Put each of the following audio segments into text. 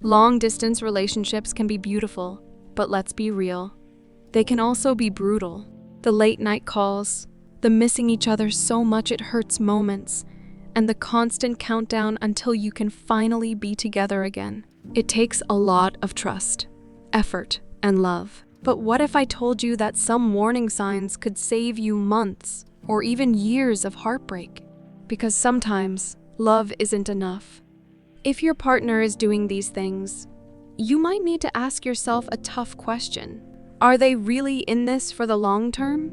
Long-distance relationships can be beautiful, but let's be real. They can also be brutal. The late-night calls, the missing each other so much it hurts moments, and the constant countdown until you can finally be together again. It takes a lot of trust, effort, and love. But what if I told you that some warning signs could save you months or even years of heartbreak? Because sometimes love isn't enough. If your partner is doing these things, you might need to ask yourself a tough question. Are they really in this for the long term?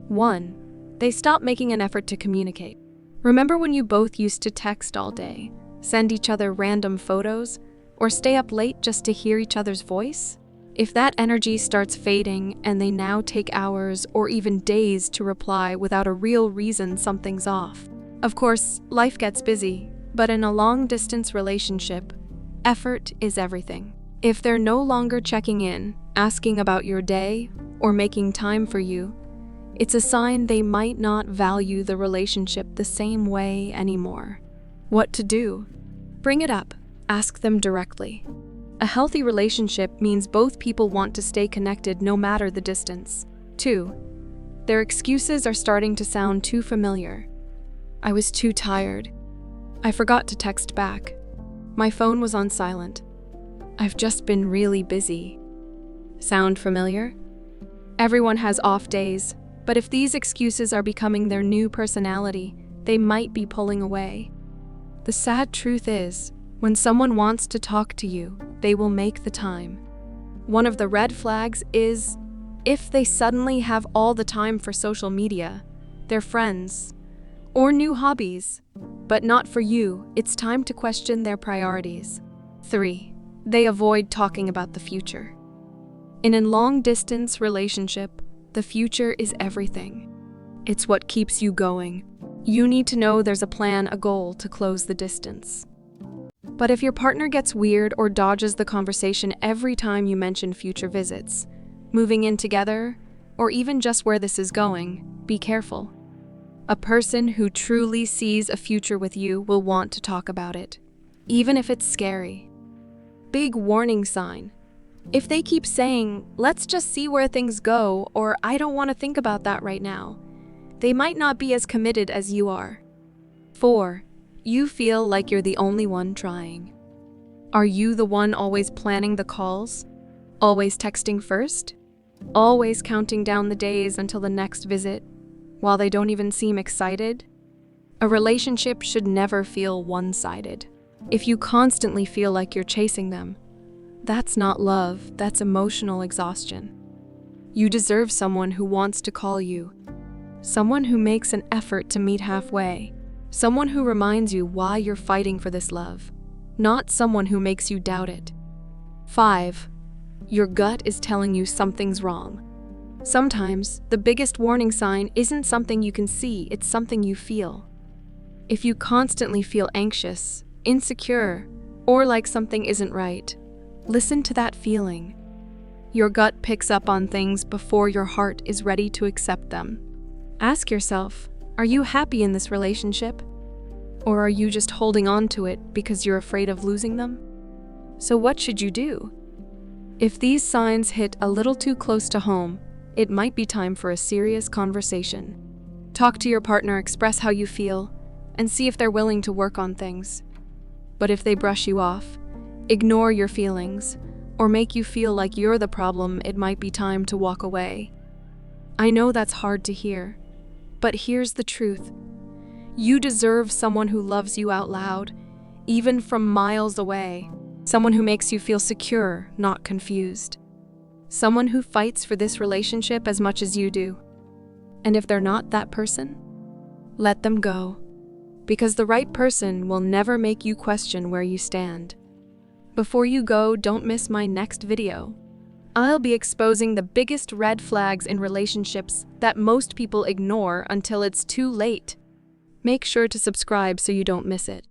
1. They stop making an effort to communicate. Remember when you both used to text all day, send each other random photos, or stay up late just to hear each other's voice? If that energy starts fading and they now take hours or even days to reply without a real reason, something's off. Of course, life gets busy, but in a long-distance relationship, effort is everything. If they're no longer checking in, asking about your day, or making time for you, it's a sign they might not value the relationship the same way anymore. What to do? Bring it up. Ask them directly. A healthy relationship means both people want to stay connected no matter the distance. 2. Their excuses are starting to sound too familiar. I was too tired. I forgot to text back. My phone was on silent. I've just been really busy. Sound familiar? Everyone has off days, but if these excuses are becoming their new personality, they might be pulling away. The sad truth is, when someone wants to talk to you, they will make the time. One of the red flags is if they suddenly have all the time for social media, their friends, or new hobbies, but not for you. It's time to question their priorities. 3. They avoid talking about the future. In a long-distance relationship, the future is everything. It's what keeps you going. You need to know there's a plan, a goal to close the distance. But if your partner gets weird or dodges the conversation every time you mention future visits, moving in together, or even just where this is going, be careful. A person who truly sees a future with you will want to talk about it, even if it's scary. Big warning sign. If they keep saying, "Let's just see where things go," or "I don't want to think about that right now," they might not be as committed as you are. 4. You feel like you're the only one trying. Are you the one always planning the calls? Always texting first? Always counting down the days until the next visit, while they don't even seem excited? A relationship should never feel one-sided. If you constantly feel like you're chasing them, that's not love, that's emotional exhaustion. You deserve someone who wants to call you, someone who makes an effort to meet halfway, someone who reminds you why you're fighting for this love, not someone who makes you doubt it. 5. Your gut is telling you something's wrong. Sometimes, the biggest warning sign isn't something you can see, it's something you feel. If you constantly feel anxious, insecure, or like something isn't right, listen to that feeling. Your gut picks up on things before your heart is ready to accept them. Ask yourself, are you happy in this relationship? Or are you just holding on to it because you're afraid of losing them? So what should you do? If these signs hit a little too close to home, it might be time for a serious conversation. Talk to your partner, express how you feel, and see if they're willing to work on things. But if they brush you off, ignore your feelings, or make you feel like you're the problem, it might be time to walk away. I know that's hard to hear, but here's the truth. You deserve someone who loves you out loud, even from miles away. Someone who makes you feel secure, not confused. Someone who fights for this relationship as much as you do. And if they're not that person, let them go. Because the right person will never make you question where you stand. Before you go, don't miss my next video. I'll be exposing the biggest red flags in relationships that most people ignore until it's too late. Make sure to subscribe so you don't miss it.